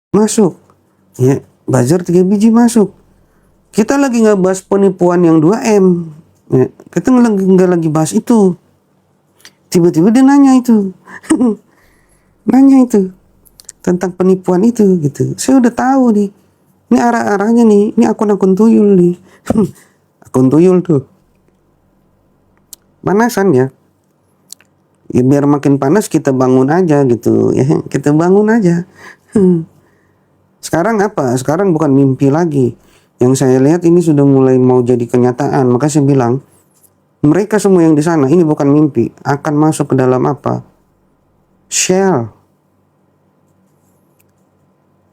masuk. Ya, buzzer 3 biji masuk. Kita lagi nggak bahas penipuan yang 2M. Ya, kita nggak lagi bahas itu. Tiba-tiba dia nanya itu. Nanya itu tentang penipuan itu gitu. Saya udah tahu nih. Ini arah-arahnya nih. Ini akun-akun tuyul nih. Akun tuyul tuh. Panasan ya. Ya biar makin panas kita bangun aja gitu ya. Kita bangun aja. Sekarang apa? Sekarang bukan mimpi lagi. Yang saya lihat ini sudah mulai mau jadi kenyataan. Maka saya bilang, mereka semua yang di sana ini bukan mimpi, akan masuk ke dalam apa? Shell.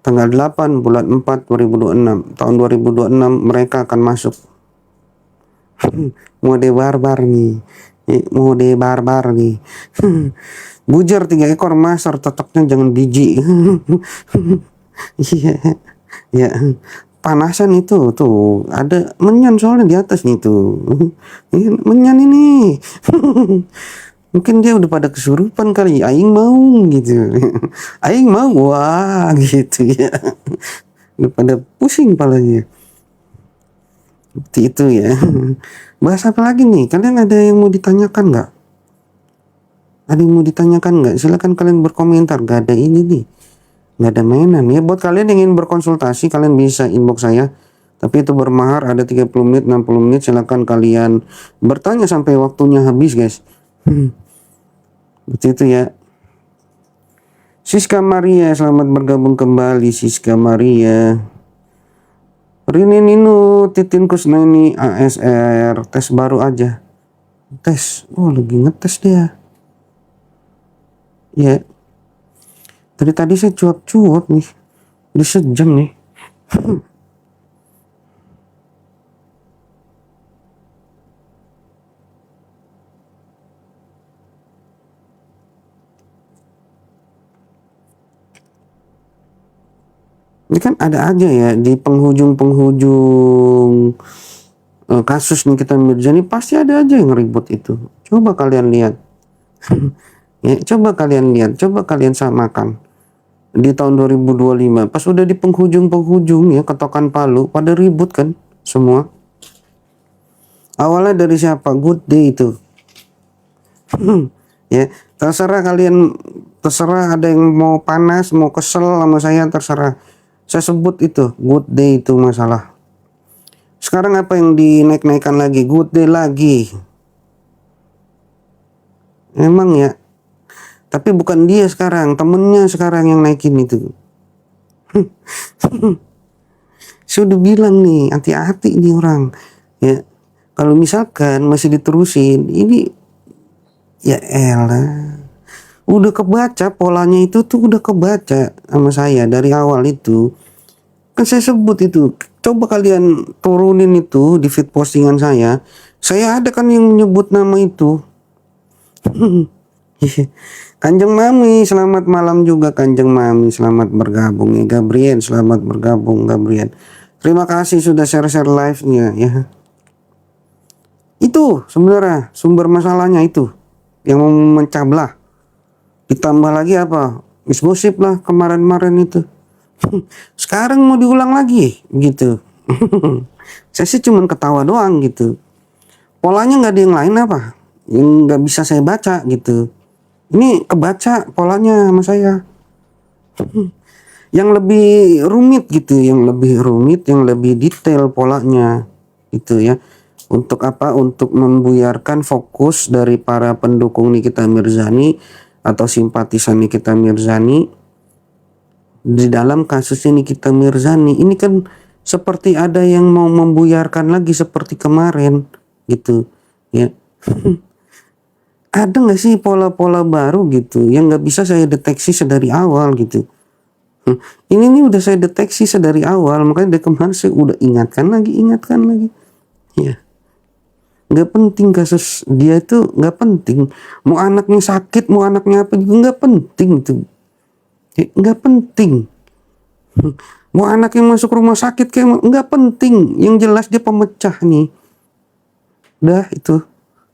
Tanggal 8 bulan 4 2026. Tahun 2026 mereka akan masuk. Mode barbar nih. Mode barbar nih. Bujar 3 ekor master, tetapnya jangan biji. Iya. Ya. Panasan itu tuh ada menyan soalnya di atas nih tuh. Menyan ini. Mungkin dia udah pada kesurupan kali, aing mau gitu. Aing mau, wah gitu ya. Udah pada pusing palanya. Seperti itu ya. Bahas apa lagi nih? Kalian ada yang mau ditanyakan nggak? Ada yang mau ditanyakan nggak? Silakan kalian berkomentar. Gak ada ini nih. Gak ada mainan ya. Buat kalian yang ingin berkonsultasi, kalian bisa inbox saya. Tapi itu bermahar, ada 30 menit, 60 menit. Silakan kalian bertanya sampai waktunya habis guys. Seperti itu ya. Siska Maria, selamat bergabung kembali Siska Maria. Rini Nino, Titin Kusnaini, ASR, tes baru aja. Tes, oh lagi ngetes dia. Ya. Dari tadi saya cuap-cuap nih. Udah sejam nih. Ini kan ada aja ya di penghujung kasus Nikita Mirzani, pasti ada aja yang ribut itu. Coba kalian lihat. Ya, coba kalian lihat, coba kalian samakan. Di tahun 2025 pas udah di penghujung ya, ketokan palu pada ribut kan semua. Awalnya dari siapa? Good Day itu. Ya, terserah kalian, terserah ada yang mau panas, mau kesel sama saya, terserah. Saya sebut itu Good Day itu masalah. Sekarang apa yang dinaik-naikkan lagi? Good Day lagi. Emang ya. Tapi bukan dia sekarang, temennya sekarang yang naikin itu. Sudah bilang nih, hati-hati nih orang. Ya, kalau misalkan masih diterusin, ini ya elah. Udah kebaca polanya itu tuh, udah kebaca sama saya dari awal itu. Kan saya sebut itu. Coba kalian turunin itu di feed postingan saya. Saya ada kan yang menyebut nama itu. Kanjeng Mami, selamat malam juga Kanjeng Mami, selamat bergabung ya. Gabriel, selamat bergabung Gabriel. Terima kasih sudah share-share live-nya ya. Itu sebenarnya sumber masalahnya itu yang memecah belah. Ditambah lagi apa? Gosip lah kemarin-kemarin itu. Sekarang mau diulang lagi gitu. Saya sih cuman ketawa doang gitu. Polanya nggak ada yang lain apa? Yang nggak bisa saya baca gitu. Ini kebaca polanya sama saya. Yang lebih rumit gitu, yang lebih rumit, yang lebih detail polanya gitu ya. Untuk apa? Untuk membuyarkan fokus dari para pendukung Nikita Mirzani atau simpatisan Nikita Mirzani di dalam kasus ini. Nikita Mirzani ini kan seperti ada yang mau membuyarkan lagi seperti kemarin gitu ya. Ada nggak sih pola-pola baru gitu yang nggak bisa saya deteksi sedari awal gitu. Ini nih udah saya deteksi sedari awal, makanya dari kemarin saya udah ingatkan lagi ya. Nggak penting kasus dia itu, nggak penting. Mau anaknya sakit, mau anaknya apa juga nggak penting tuh. Nggak penting. Mau anaknya masuk rumah sakit kayak nggak penting. Yang jelas dia pemecah nih. Dah itu.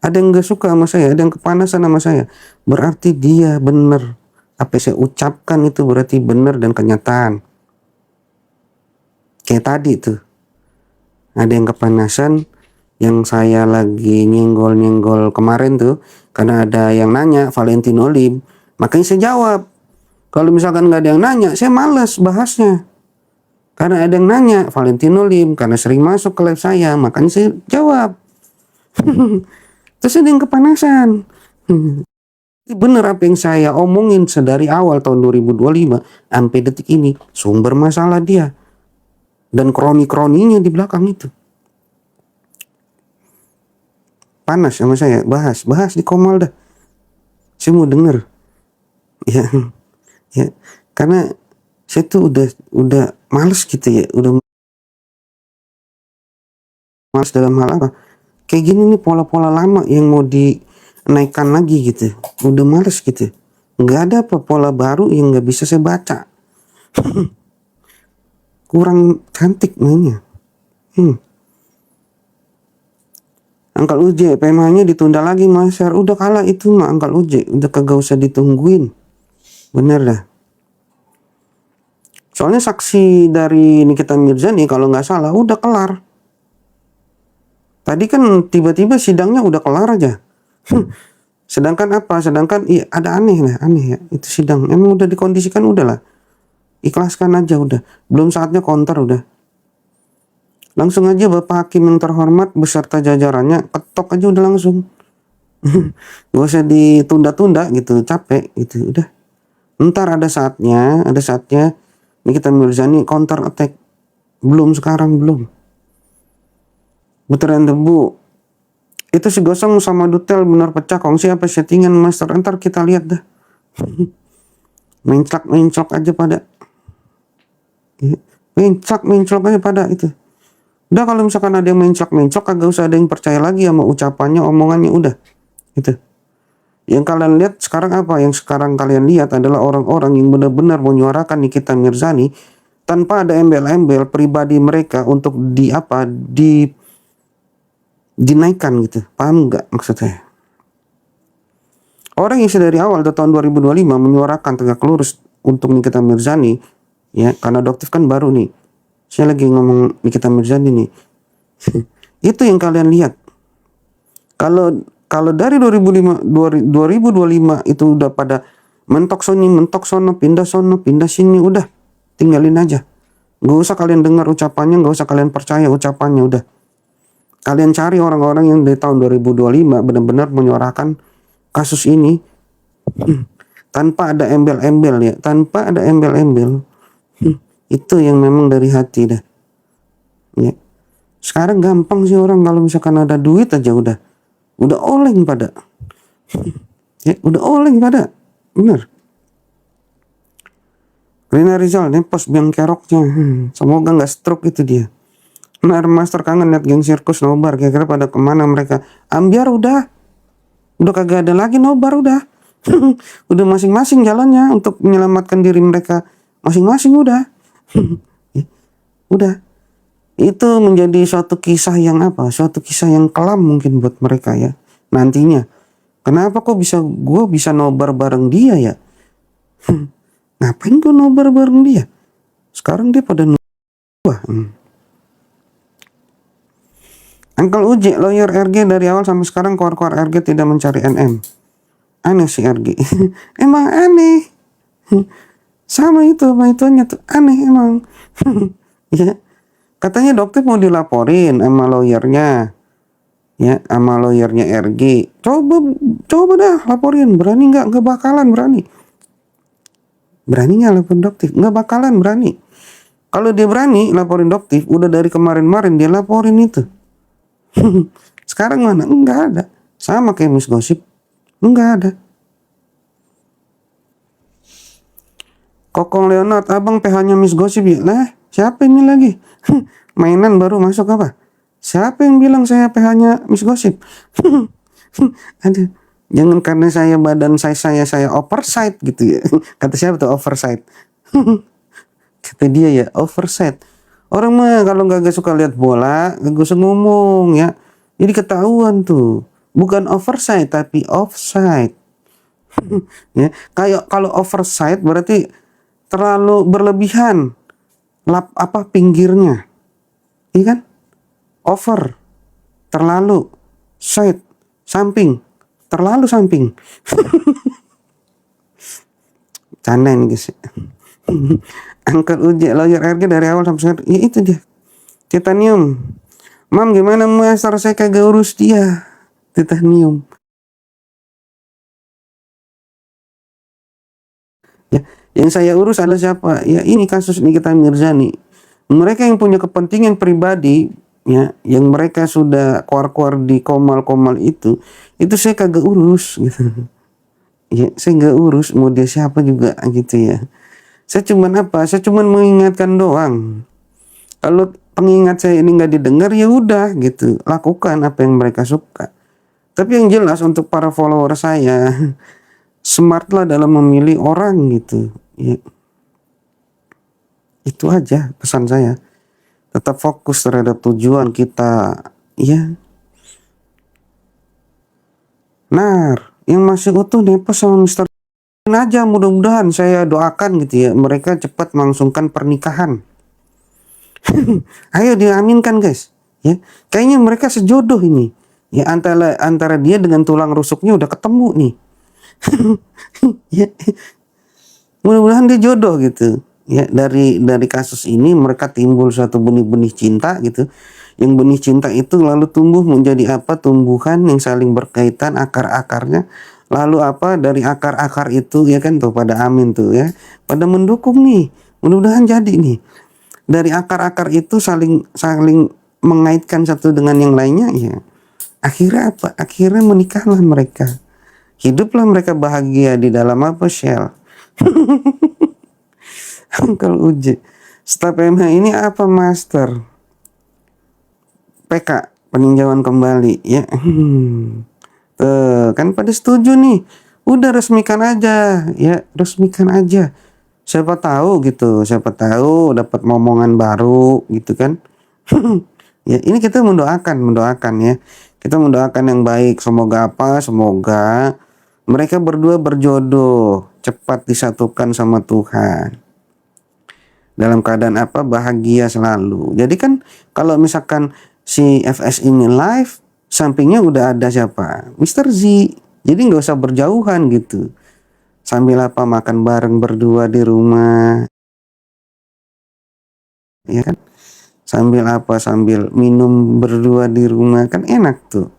Ada yang nggak suka sama saya, ada yang kepanasan sama saya. Berarti dia bener. Apa yang saya ucapkan itu berarti benar dan kenyataan. Kayak tadi tuh, ada yang kepanasan, yang saya lagi nyenggol-nyenggol kemarin tuh, karena ada yang nanya Valentino Lim, makanya saya jawab. Kalau misalkan nggak ada yang nanya, saya males bahasnya. Karena ada yang nanya Valentino Lim, karena sering masuk ke live saya, makanya saya jawab. Terus ada yang kepanasan. Bener apa yang saya omongin sedari awal tahun 2025 sampai detik ini, sumber masalah dia dan kroni-kroninya di belakang itu. Panas sama saya, bahas di Komal dah. Saya mau denger. Ya, ya. Karena saya tuh udah males gitu ya, udah males dalam hal apa? Kayak gini nih pola-pola lama yang mau dinaikkan lagi gitu. Udah males gitu. Nggak ada apa pola baru yang nggak bisa saya baca. Kurang cantik mainnya. Angkal Uje, PMH-nya ditunda lagi Mas. Udah kalah itu mah Angkal Uje, udah kagak usah ditungguin. Bener dah. Soalnya saksi dari Nikita Mirzani kalau nggak salah udah kelar. Tadi kan tiba-tiba sidangnya udah kelar aja. Sedangkan apa? Sedangkan iya ada aneh ya. Itu sidang emang udah dikondisikan udah lah. Ikhlaskan aja udah. Belum saatnya counter udah. Langsung aja Bapak Hakim yang terhormat beserta jajarannya ketok aja udah langsung. Gak usah ditunda-tunda gitu, capek gitu, udah. Ntar ada saatnya Nikita Mirzani counter attack. Belum sekarang, belum. Butiran debu. Itu si Gosong sama Dutel benar pecah kongsi apa settingan master, ntar kita lihat dah. Menclok aja pada. Menclok aja pada itu. Udah kalau misalkan ada yang menclok, kagak usah ada yang percaya lagi sama ucapannya, omongannya, udah. Gitu. Yang kalian lihat sekarang apa? Yang sekarang kalian lihat adalah orang-orang yang benar-benar menyuarakan Nikita Mirzani tanpa ada embel-embel pribadi mereka untuk dinaikkan gitu. Paham nggak maksud saya? Orang yang dari awal dari tahun 2025 menyuarakan tegak lurus untuk Nikita Mirzani, ya, karena adoptif kan baru nih. Saya lagi ngomong Nikita Mirzani nih. Itu yang kalian lihat. Kalau dari 2025 itu udah pada mentok sono, pindah sini, udah tinggalin aja. Gak usah kalian dengar ucapannya, gak usah kalian percaya ucapannya, udah. Kalian cari orang-orang yang dari tahun 2025 benar-benar menyuarakan kasus ini tanpa ada embel-embel ya, tanpa ada embel-embel. Itu yang memang dari hati dah. Ya. Sekarang gampang sih orang kalau misalkan ada duit aja udah oleng pada. Ya, udah oleng pada. Bener. Rina Rizal nih pos biang keroknya. Semoga nggak stroke itu dia. Nah, Master kangen lihat geng sirkus nobar, kira-kira pada kemana mereka? Ambiar udah kagak ada lagi nobar udah. Udah masing-masing jalannya untuk menyelamatkan diri mereka masing-masing udah. Udah. Itu menjadi suatu kisah yang kelam mungkin buat mereka ya nantinya. Kenapa kok gue bisa nobar bareng dia ya? Ngapain gue nobar bareng dia? Sekarang dia pada nobar. Uncle Uji, lawyer RG dari awal sampai sekarang keluar RG tidak mencari NM. Aneh sih RG. Emang aneh. Sama itunya tuh aneh emang. Ya. Katanya dokter mau dilaporin sama lawyernya. Ya, sama lawyernya RG. Coba dah laporin, berani nggak? Nggak bakalan berani. Berani nggak laporin dokter? Nggak bakalan berani. Kalau dia berani laporin dokter, udah dari kemarin dia laporin itu. Sekarang mana? Enggak ada. Sama kayak Miss Gosip. Enggak ada. Kokong Leonard, abang PH-nya Miss Gosip ya? Lah, siapa ini lagi? Mainan baru masuk apa? Siapa yang bilang saya PH-nya Miss Gosip? Aduh, jangan karena saya badan saya oversight gitu ya. Kata siapa tuh oversight? Kata dia ya oversight. Orang mah kalau gak suka lihat bola, gak usah ngomong ya. Jadi ketahuan tuh. Bukan oversight tapi offside. Ya, kayak kalau oversight berarti terlalu berlebihan. lap apa pinggirnya, iya kan? Over, terlalu, side, samping, terlalu samping. Canda ini guys. Uncle Uji, lawyer RG dari awal sampai sekarang, ya itu dia. Titanium. Mam gimana master, saya kagak urus dia. Titanium. Ya, yang saya urus adalah siapa? Ya ini kasus Nikita Mirzani. Mereka yang punya kepentingan pribadi, ya, yang mereka sudah keluar-keluar di komal-komal itu saya kagak urus gitu. Ya, saya nggak urus mau dia siapa juga gitu ya. Saya cuman apa? Saya cuman mengingatkan doang. Kalau pengingat saya ini nggak didengar, ya udah gitu, lakukan apa yang mereka suka. Tapi yang jelas untuk para follower saya, smartlah dalam memilih orang gitu. Ya, itu aja pesan saya. Tetap fokus terhadap tujuan kita, ya. Nah, yang masih utuh Nepos sama Mister aja, mudah-mudahan saya doakan gitu ya, mereka cepat melangsungkan pernikahan. Ayo diaminkan guys, ya. Kayaknya mereka sejodoh ini. Ya antara dia dengan tulang rusuknya udah ketemu nih. Ya, mudah-mudahan dia jodoh gitu. Ya, dari kasus ini mereka timbul suatu benih-benih cinta gitu. Yang benih cinta itu lalu tumbuh menjadi apa? Tumbuhan yang saling berkaitan akar-akarnya. Lalu apa? Dari akar-akar itu ya kan tuh pada amin tuh ya. Pada mendukung nih. Mudah-mudahan jadi nih. Dari akar-akar itu saling mengaitkan satu dengan yang lainnya ya. Akhirnya apa? Akhirnya menikahlah mereka. Hiduplah mereka bahagia di dalam apa? Shell. Uncle Uji. Staf PMH ini apa master? PK, peninjauan kembali ya. Tuh, kan pada setuju nih. Udah resmikan aja ya, resmikan aja. Siapa tahu gitu, siapa tahu dapat momongan baru gitu kan. Ya, ini kita mendoakan ya. Kita mendoakan yang baik, semoga apa? Semoga mereka berdua berjodoh, cepat disatukan sama Tuhan. Dalam keadaan apa? Bahagia selalu. Jadi kan kalau misalkan si FS ini live, sampingnya udah ada siapa? Mister Z. Jadi nggak usah berjauhan gitu. Sambil apa? Makan bareng berdua di rumah. Ya kan? Sambil apa? Sambil minum berdua di rumah. Kan enak tuh.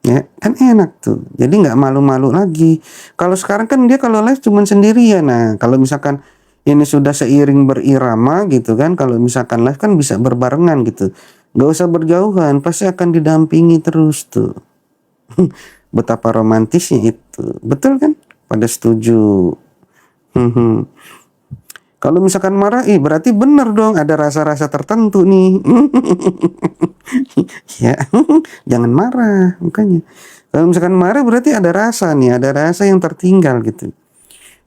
Ya kan enak tuh, jadi nggak malu-malu lagi. Kalau sekarang kan dia kalau live cuman sendirian. Nah kalau misalkan ini sudah seiring berirama gitu kan, kalau misalkan live kan bisa berbarengan gitu, nggak usah berjauhan, pasti akan didampingi terus tuh. Betapa romantisnya itu, betul kan? Pada setuju. Kalau misalkan marah, berarti bener dong, ada rasa-rasa tertentu nih. Ya, jangan marah, makanya. Kalau misalkan marah berarti ada rasa nih, ada rasa yang tertinggal gitu.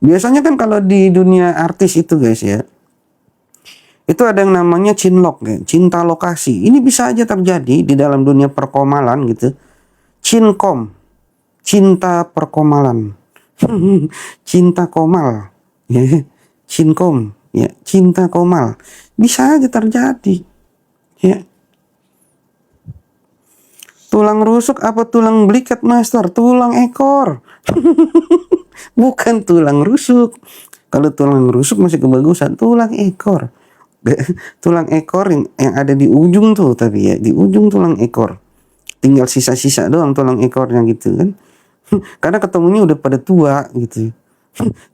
Biasanya kan kalau di dunia artis itu guys ya, itu ada yang namanya cinlok ya, cinta lokasi. Ini bisa aja terjadi di dalam dunia perkomalan gitu. Cinkom, cinta perkomalan. Cinta komal. Ya. Cinkom, ya, cinta komal. Bisa aja terjadi. Ya. Tulang rusuk apa tulang belikat master? Tulang ekor. Bukan tulang rusuk. Kalau tulang rusuk masih kebagusan, tulang ekor. Tulang ekor yang ada di ujung tuh, tapi ya di ujung tulang ekor. Tinggal sisa-sisa doang tulang ekornya gitu kan. Karena ketemunya udah pada tua gitu.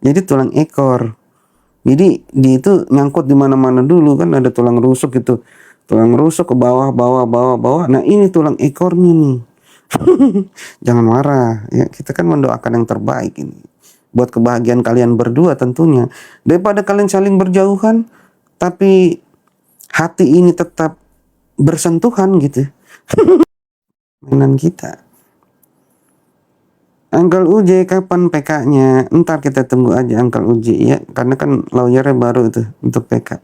Jadi tulang ekor. Jadi di itu nyangkut di mana-mana dulu kan, ada tulang rusuk gitu. Tulang rusuk ke bawah, bawah, bawah, bawah. Nah ini tulang ekornya nih. Jangan marah ya, kita kan mendoakan yang terbaik ini buat kebahagiaan kalian berdua tentunya. Daripada kalian saling berjauhan tapi hati ini tetap bersentuhan gitu. Mainan kita. Uncle Uji kapan PK-nya? Ntar kita tunggu aja Uncle Uji ya, karena kan lawyernya baru itu untuk PK.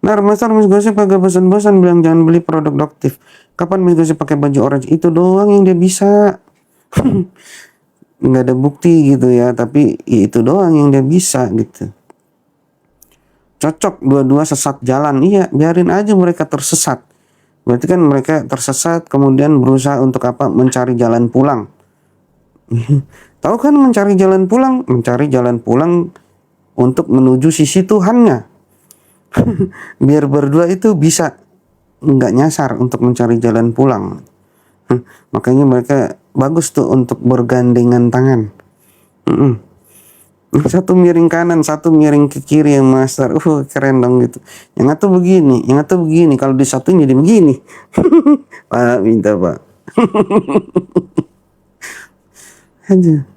Nah, Master Miss Gosip kagak bosan-bosan bilang jangan beli produk Doktif. Kapan Miss Gosip pakai baju orange? Itu doang yang dia bisa. Nggak ada bukti gitu ya, tapi itu doang yang dia bisa gitu. cocok dua-dua sesat jalan. Iya, biarin aja mereka tersesat. Berarti kan mereka tersesat kemudian berusaha untuk apa? Mencari jalan pulang. Tahu kan mencari jalan pulang? Mencari jalan pulang untuk menuju sisi Tuhannya. Biar berdua itu bisa nggak nyasar untuk mencari jalan pulang. Makanya mereka bagus tuh untuk bergandengan tangan. Satu miring kanan, satu miring ke kiri yang master. Keren dong gitu. Yang satu begini, yang satu begini. Kalau disatuin jadi begini. Pak, minta Pak. Aja.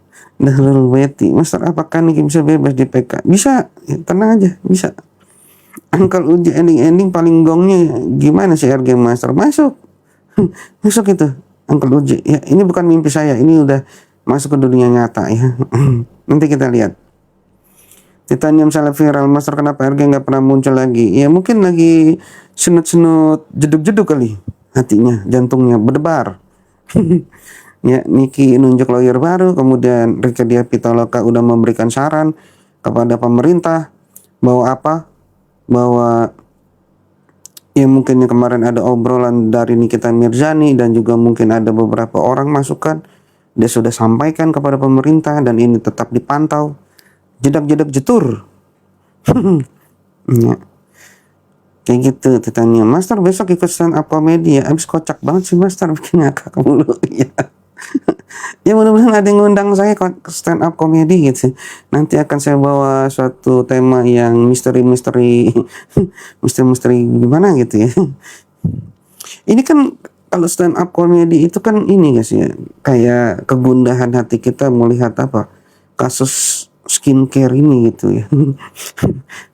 Dahrul Beti, Master, apakah Niki bisa bebas di PK? Bisa, ya, tenang aja, bisa. Angkel uji ending paling gongnya gimana sih RG Master? Masuk. Masuk itu. Angkel uji. Ya, ini bukan mimpi saya, ini udah masuk ke dunia nyata ya. Nanti kita lihat. Titanium salah viral, Master, kenapa RG nggak pernah muncul lagi? Ya mungkin lagi senut-senut jeduk-jeduk kali hatinya, jantungnya berdebar. Ya, Niki nunjuk lawyer baru, kemudian Rieke Diah Pitaloka udah memberikan saran kepada pemerintah bahwa apa? Bahwa ya mungkin kemarin ada obrolan dari Nikita Mirzani dan juga mungkin ada beberapa orang masukan. Dia sudah sampaikan kepada pemerintah dan ini tetap dipantau. Jedak-jedak jetur. Ya. Kayak gitu titanya. Master besok ikut stand up komedi ya. Abis kocak banget sih Master bikin ngakak mulu. Ya. Ya mudah-mudahan ada yang ngundang saya ke stand up komedi gitu. Nanti akan saya bawa suatu tema yang misteri-misteri misteri-misteri gimana gitu ya. Ini kan kalau stand up komedi itu kan ini guys ya, kayak kegundahan hati kita melihat apa? Kasus skincare ini gitu ya.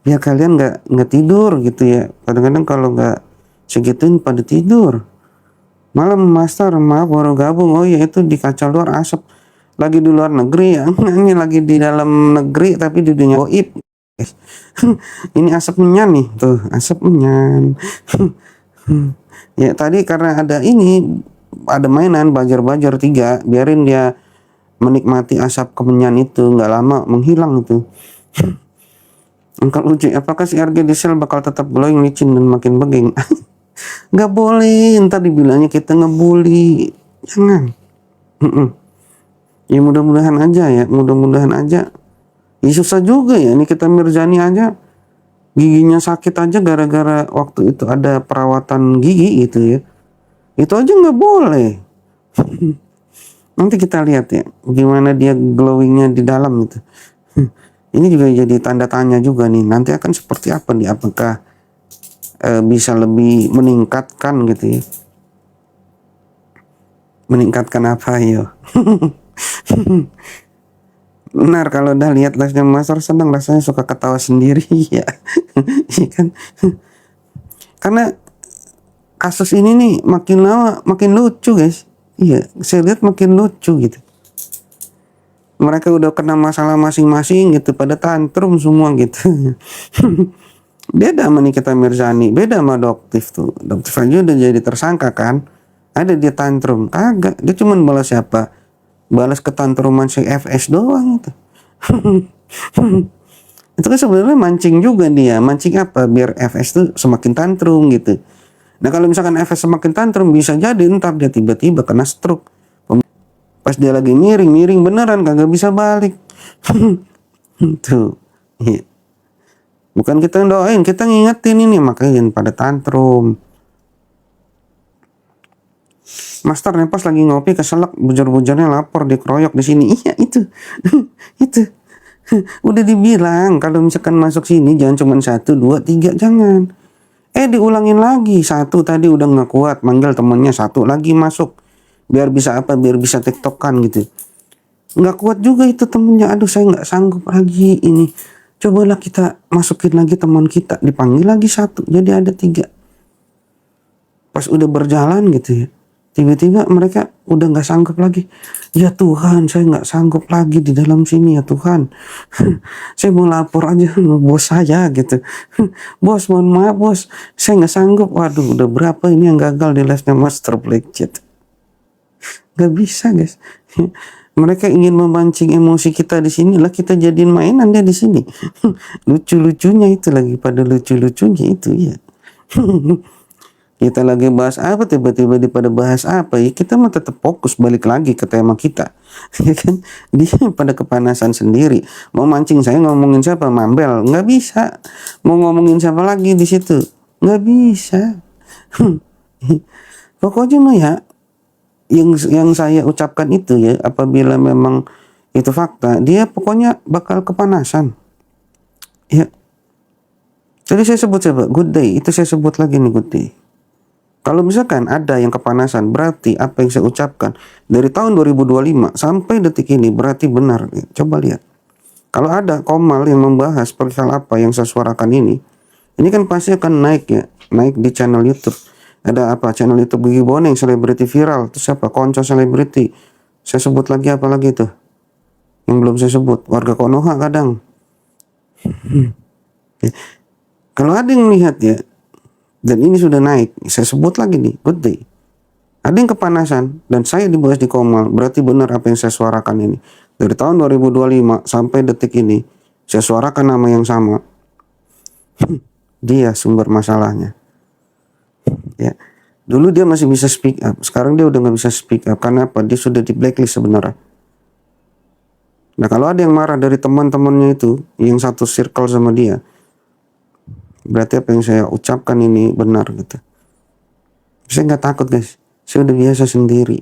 Ya kalian nggak tidur gitu ya. Kadang-kadang kalau nggak segituin pada tidur. Malam Master, maaf baru gabung. Oh ya itu di kaca luar asap. Lagi di luar negeri ya. Ini lagi di dalam negeri tapi di dunia goib. Ini asap menyan nih. Tuh asap menyan. Ya tadi karena ada ini, ada mainan bajar-bajar 3. Biarin dia menikmati asap kemenyan itu. Nggak lama menghilang itu. Angkat uji, apakah si RG Diesel bakal tetap glowing, licin dan makin beging? Nggak boleh, ntar dibilangnya kita ngebully. Jangan. Ya mudah-mudahan aja ya, mudah-mudahan aja. Ya susah juga ya, ini kita Mirzani aja giginya sakit aja gara-gara waktu itu ada perawatan gigi gitu ya. Itu aja nggak boleh. Nanti kita lihat ya, gimana dia glowingnya di dalam gitu. Ini juga jadi tanda tanya juga nih, nanti akan seperti apa nih, apakah bisa lebih meningkatkan gitu ya. Meningkatkan apa yo? Benar, kalau udah lihat live-nya Master senang, rasanya suka ketawa sendiri ya. Iya kan? Karena kasus ini nih makin lama makin lucu guys. Iya, saya lihat makin lucu gitu. Mereka udah kena masalah masing-masing gitu, pada tantrum semua gitu. Beda sama Nikita Mirzani, beda sama Doktif tuh. Doktif aja udah jadi tersangka kan. Ada dia tantrum, kagak. Dia cuma balas siapa? Balas ketantruman si FS doang itu. Itu kan sebenarnya mancing juga dia. Mancing apa? Biar FS tuh semakin tantrum gitu. Nah kalau misalkan FS semakin tantrum, bisa jadi ntar dia tiba-tiba kena stroke. Pas dia lagi miring beneran kagak bisa balik. Tuh. Ya. Bukan kita doain, kita ngingetin ini, makanya jangan pada tantrum. Master nih pas lagi ngopi keselak, bujar-bujarnya lapor dikeroyok di sini. Iya itu. Itu. Udah dibilang kalau misalkan masuk sini jangan cuma 1, 2, 3, jangan. Diulangin lagi. 1 tadi udah nggak kuat, manggil temennya, 1 lagi masuk. Biar bisa apa? Biar bisa tiktokan gitu. Nggak kuat juga itu temennya. Aduh saya nggak sanggup lagi ini. Cobalah kita masukin lagi teman kita. Dipanggil lagi 1. Jadi ada 3. Pas udah berjalan gitu ya. Tiba-tiba mereka udah nggak sanggup lagi. Ya Tuhan, saya nggak sanggup lagi di dalam sini ya Tuhan. Saya mau lapor aja sama bos saya gitu. Bos, mohon maaf bos, saya nggak sanggup. Waduh, udah berapa ini yang gagal di live-nya Master Black Chat. Nggak bisa guys. Mereka ingin memancing emosi kita di sini, lah kita jadiin mainan dia di sini. Lucu-lucunya itu lagi, pada lucu-lucunya itu ya. Kita lagi bahas apa, tiba-tiba pada bahas apa ya, kita mah tetap fokus balik lagi ke tema kita. Ya kan, dia pada kepanasan sendiri. Mau mancing saya ngomongin siapa, Mambel, nggak bisa. Mau ngomongin siapa lagi di situ, nggak bisa. Pokoknya mah ya, yang saya ucapkan itu ya, apabila memang itu fakta, dia pokoknya bakal kepanasan. Ya. Jadi saya sebut siapa? Good Day. Itu saya sebut lagi nih, Good Day. Kalau misalkan ada yang kepanasan, berarti apa yang saya ucapkan dari tahun 2025 sampai detik ini berarti benar. Coba lihat. Kalau ada Komal yang membahas perihal apa yang saya suarakan ini kan pasti akan naik ya, naik di channel YouTube. Ada apa? Channel YouTube Gigi Boneng, selebriti viral. Terus siapa? Konco selebriti. Saya sebut lagi apa lagi tuh? Yang belum saya sebut. Warga Konoha kadang. Kalau ada yang lihat ya, dan ini sudah naik, saya sebut lagi nih, Good Day. Ada yang kepanasan, dan saya dibahas di Komal, berarti benar apa yang saya suarakan ini. Dari tahun 2025 sampai detik ini, saya suarakan nama yang sama. Dia sumber masalahnya. Ya, dulu dia masih bisa speak up, sekarang dia udah nggak bisa speak up. Karena apa? Dia sudah di blacklist sebenarnya. Nah, kalau ada yang marah dari teman-temannya itu, yang satu circle sama dia, berarti apa yang saya ucapkan ini benar gitu. Saya nggak takut guys, saya udah biasa sendiri.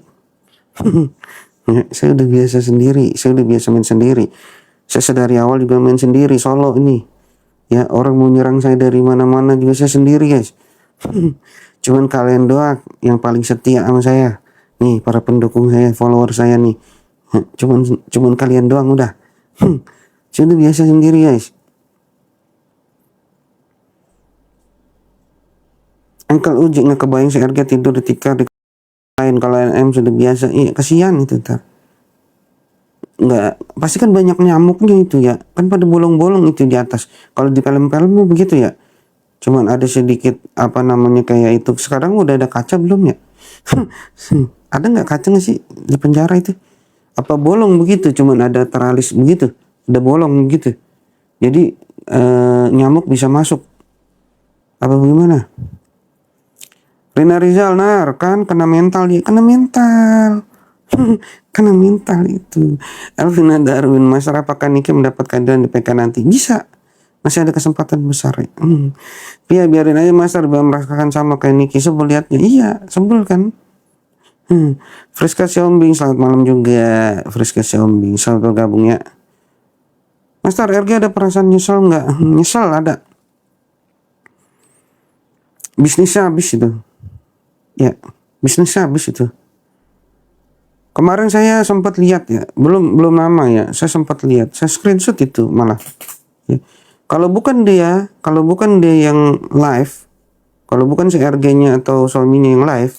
Saya udah biasa sendiri, saya udah biasa main sendiri. Saya sedari awal juga main sendiri, solo ini. Ya, orang mau nyerang saya dari mana-mana juga saya sendiri guys. Cuman kalian doang yang paling setia sama saya. Nih, para pendukung saya, follower saya nih. Cuman kalian doang udah. Saya udah biasa sendiri guys. Uncle Uji nggak kebayang si RG tidur di tikar di lain. Kalau NM sudah biasa, iya kasihan itu ntar. Nggak, pasti kan banyak nyamuknya itu ya. Kan pada bolong-bolong itu di atas. Kalau di film-film begitu ya. Cuman ada sedikit apa namanya kayak itu. Sekarang udah ada kaca belum ya? Ada nggak kaca nggak sih di penjara itu? Apa bolong begitu? Cuman ada teralis begitu. Ada bolong begitu. Jadi nyamuk bisa masuk. Apa bagaimana? Rina Rizal, kan kena mental dia, kena mental. Kena mental itu. Elvina Darwin, Master, apakah Niki mendapat keadilan di PK nanti? Bisa. Masih ada kesempatan besar ya. Ya biarin aja Master, biar merasakan sama kayak Niki. Sebel liatnya. Iya, sebel kan. Friska Siombing, selamat malam juga. Friska Siombing, selamat bergabung ya. Master, RG ada perasaan nyesel nggak? Nyesel ada. Bisnisnya habis itu. Ya, bisnisnya habis itu. Kemarin saya sempat lihat ya, belum lama ya, saya sempat lihat, saya screenshot itu malah. Ya. Kalau bukan dia yang live, kalau bukan si RG-nya atau suaminya yang live,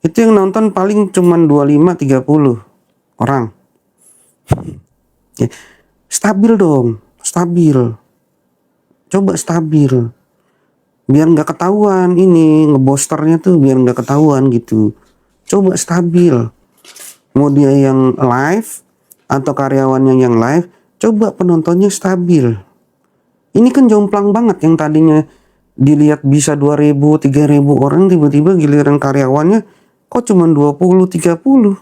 itu yang nonton paling cuman 25-30 orang. Ya. Stabil dong, stabil. Coba stabil. Biar nggak ketahuan ini ngebosternya tuh, biar nggak ketahuan gitu. Coba stabil. Mau dia yang live atau karyawannya yang live, coba penontonnya stabil. Ini kan jomplang banget, yang tadinya dilihat bisa 2.000-3.000 orang, tiba-tiba giliran karyawannya kok cuma 20-30.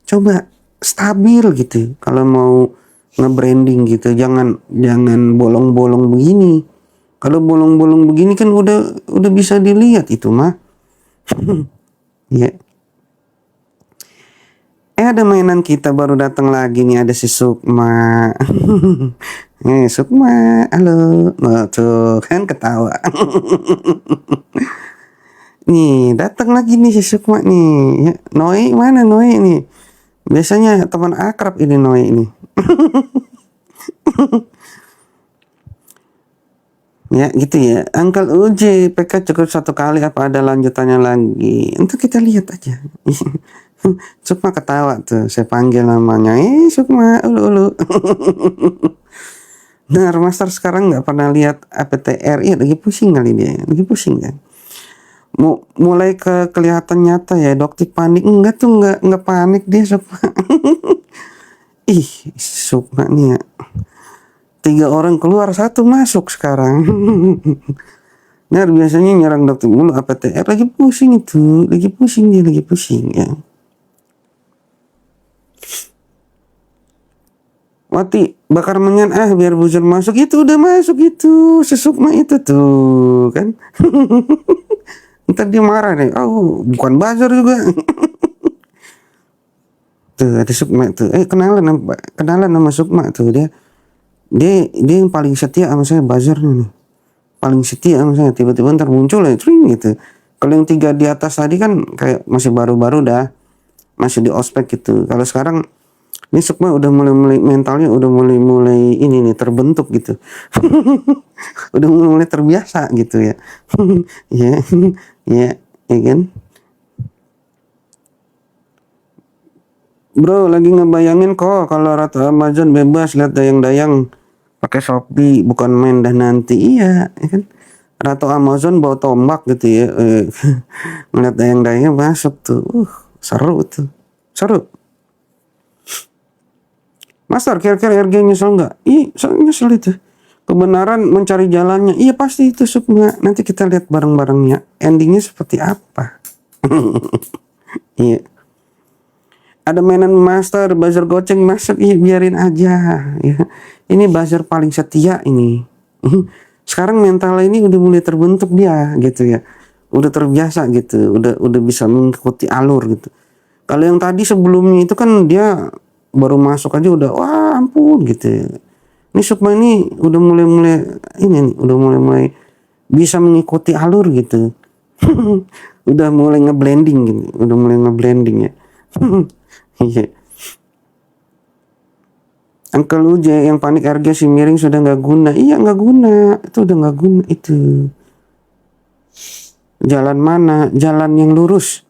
Coba stabil gitu. Kalau mau nge-branding gitu, jangan bolong-bolong begini. Kalau bolong-bolong begini kan udah bisa dilihat itu mah. Ya. Ada mainan kita baru datang lagi nih, ada si Sukma. Sukma, halo. Oh, tuh kan ketawa. Nih, datang lagi nih si Sukma nih. Ya, Noi mana Noi nih? Biasanya teman akrab ini Noi ini. Ya gitu ya. Uncle Uji, PK cukup satu kali apa ada lanjutannya lagi? Untuk kita lihat aja. Sukma ketawa tuh, saya panggil namanya. Sukma, ulu. Nah, Master sekarang nggak pernah lihat APTR. Iya, lagi pusing kali dia. Lagi pusing kan. mulai kelihatan nyata ya. Dokter panik enggak tuh, enggak panik dia Sukma. Ih, Sukma nih ya. 3 orang keluar, 1 masuk sekarang. Nah, biasanya nyerang dokter mulu apa TR, lagi pusing itu, lagi pusing dia, lagi pusing ya. Wati bakar menyan biar buzzer masuk, itu udah masuk itu si Sukma itu tuh kan. Ntar dia marah nih, oh bukan buzzer juga. Tuh ada Sukma tuh, kenalan sama Sukma tuh, dia yang paling setia sama saya, buzzernya nih paling setia sama saya. Tiba-tiba ntar muncul ya tring gitu. Kalau yang 3 di atas tadi kan kayak masih baru-baru dah, masih di ospek gitu. Kalau sekarang ini Sukma udah mulai mentalnya udah mulai ini nih terbentuk gitu. Udah mulai terbiasa gitu ya. Ya, ya, ya kan. Bro, lagi ngebayangin kok kalau Ratu Amazon bebas lihat dayang-dayang pakai Shopee, bukan main dah nanti. Iya, ya kan. Ratu Amazon bawa tombak gitu ya. Ngeliat dayang-dayangnya masuk tuh. Seru tuh. Seru. Master, kira-kira RG nyesel nggak? Iya, nyesel itu. Kebenaran mencari jalannya. Iya pasti itu Sukma. Nanti kita lihat bareng-barengnya. Endingnya seperti apa. Iya. Ada mainan master, buzzer goceng masuk. Iya biarin aja. Ya. Ini buzzer paling setia ini. Sekarang mentalnya ini udah mulai terbentuk dia gitu ya. Udah terbiasa gitu. Udah bisa mengikuti alur gitu. Kalau yang tadi sebelumnya itu kan dia baru masuk aja udah wah ampun gitu. Ini Sukma ini udah mulai ini nih, udah mulai bisa mengikuti alur gitu. Udah mulai ngeblending gitu, udah mulai ngeblending ya. Iya. Uncle Uje yang panik harga si miring sudah nggak guna. Iya nggak guna, itu udah nggak guna itu. Jalan mana? Jalan yang lurus.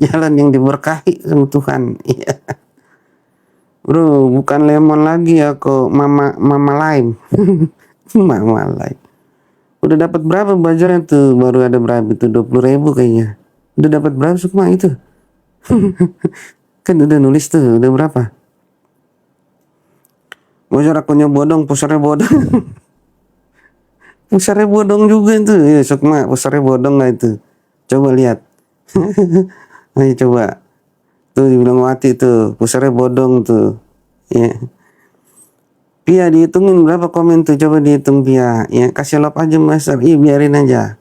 Jalan yang diberkahi sama Tuhan. Iya. Bro, bukan lemon lagi ya kok, mama lime. Mama lime. Udah dapat berapa bajarnya tuh? Baru ada berapa itu? 20.000 kayaknya. Udah dapat berapa Sukma itu? Kan udah nulis tuh, udah berapa? Bocor akunnya bodong, pusarnya bodong. Pusarnya bodong juga itu. Ya Sukma, pusarnya bodong gak itu? Coba lihat. Ayo coba. Tuh dibilang Wati tuh, pusarnya bodong tuh. Ya. Pia dihitungin berapa komen tuh, coba dihitung Pia. Ya kasih love aja Master. Iya biarin aja.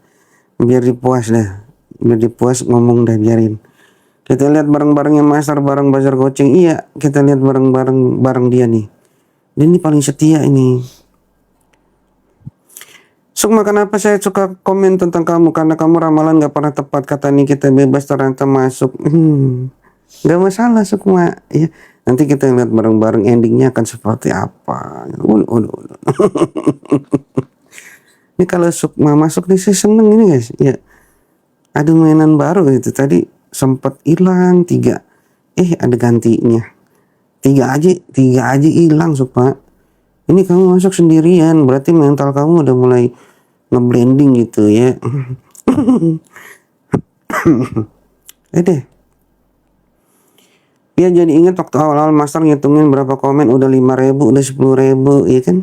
Biar dipuas dah. Biar dipuas ngomong dah, biarin. Kita lihat bareng-barengnya Master bareng buzzer goceng. Iya, kita lihat bareng dia nih. Dia ini paling setia ini. Sukma, kenapa saya suka komen tentang kamu? Karena kamu ramalan gak pernah tepat. Kata nih kita bebas ternyata masuk. Gak masalah Sukma. Ya, nanti kita lihat bareng-bareng endingnya akan seperti apa. Ini kalau Sukma masuk nih saya seneng ini guys. Ya, ada mainan baru itu tadi. Sempat hilang 3, ada gantinya 3 aja hilang Sukma. Ini kamu masuk sendirian, berarti mental kamu udah mulai ngeblending gitu ya. deh ya, jadi ingat waktu awal-awal Master ngitungin berapa komen, udah 5.000, udah 10.000 ya kan.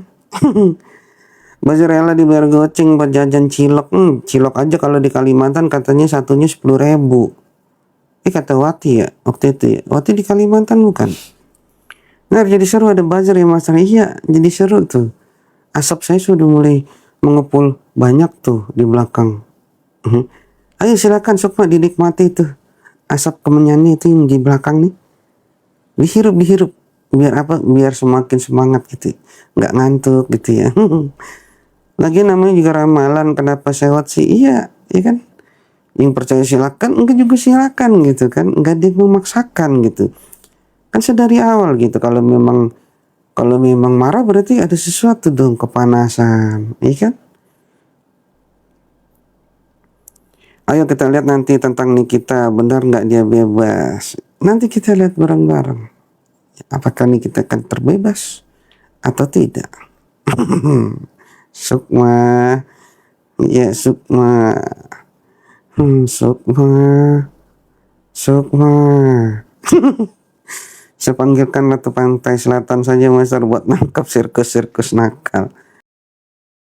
Masih rela dibayar goceng buat jajan cilok. Cilok aja kalau di Kalimantan katanya satunya 10.000. Kata Wati ya waktu itu ya. Wati di Kalimantan bukan? Nah jadi seru, ada buzzer ya Master. Iya jadi seru tuh. Asap saya sudah mulai mengepul banyak tuh di belakang. Ayo silakan Sukma dinikmati tuh. Asap kemenyannya itu yang di belakang nih. Dihirup. Biar apa? Biar semakin semangat gitu. Nggak ngantuk gitu ya. Lagi namanya juga ramalan, kenapa sewot sih? Iya kan? Yang percaya silakan, enggak juga silakan gitu kan, enggak ada yang memaksakan gitu kan sedari awal gitu. Kalau memang marah berarti ada sesuatu dong, kepanasan, iya kan. Ayo kita lihat nanti tentang Nikita, benar nggak dia bebas. Nanti kita lihat bareng-bareng apakah Nikita akan terbebas atau tidak. Sukma, ya Sukma. Sukma, Sukma. Saya panggilkanlah tuh Pantai Selatan saja Master buat nangkap sirkus-sirkus nakal.